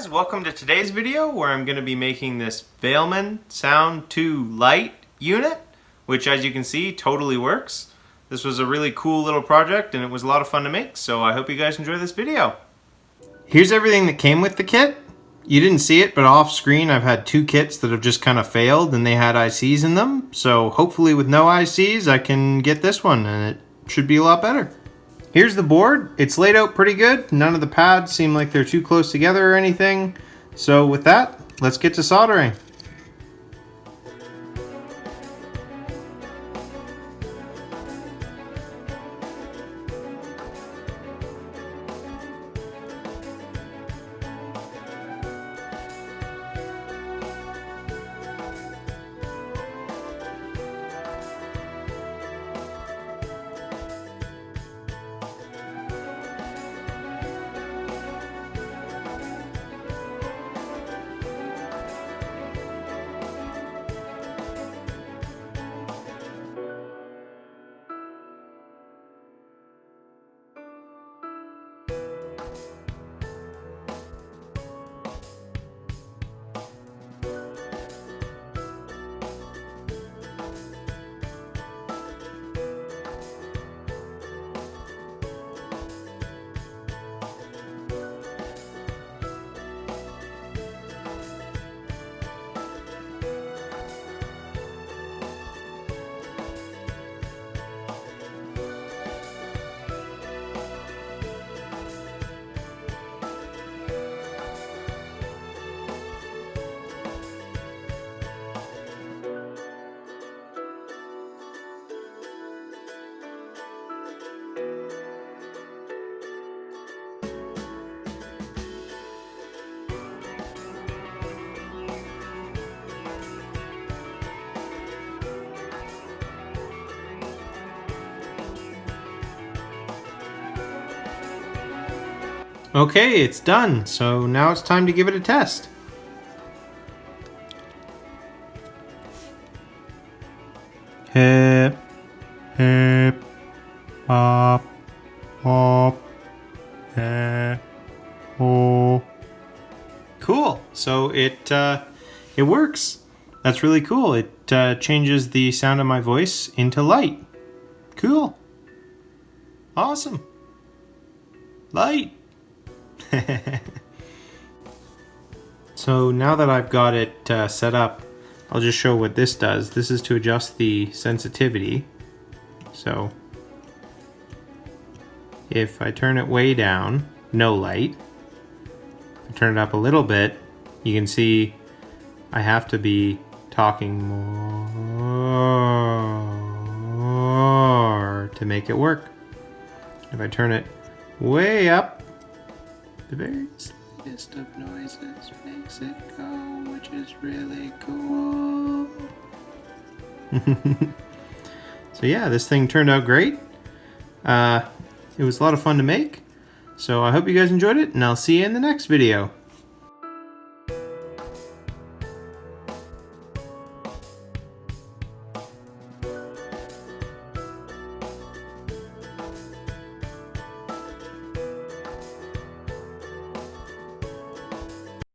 guys, welcome to today's video where I'm going to be making this Velleman Sound 2 Light unit, which as you can see totally works. This was a really cool little project and it was a lot of fun to make, so I hope you guys enjoy this video. Here's everything that came with the kit. You didn't see it, but off screen I've had two kits that have just kind of failed and they had ICs in them, so hopefully with no ICs I can get this one and it should be a lot better. Here's the board. It's laid out pretty good. None of the pads seem like they're too close together or anything. So with that, let's get to soldering. Okay, it's done. So now it's time to give it a test. Hip, hip, hop, hop, hip, oh. Cool. So it works. That's really cool. It changes the sound of my voice into light. Cool. Awesome. Light. So now that I've got it set up, I'll just show what this does. This is to adjust the sensitivity. So if I turn it way down, no light. If I turn it up a little bit, you can see I have to be talking more to make it work. If I turn it way up, the very slightest of noises makes it go, which is really cool. So yeah, this thing turned out great. It was a lot of fun to make. So I hope you guys enjoyed it, and I'll see you in the next video.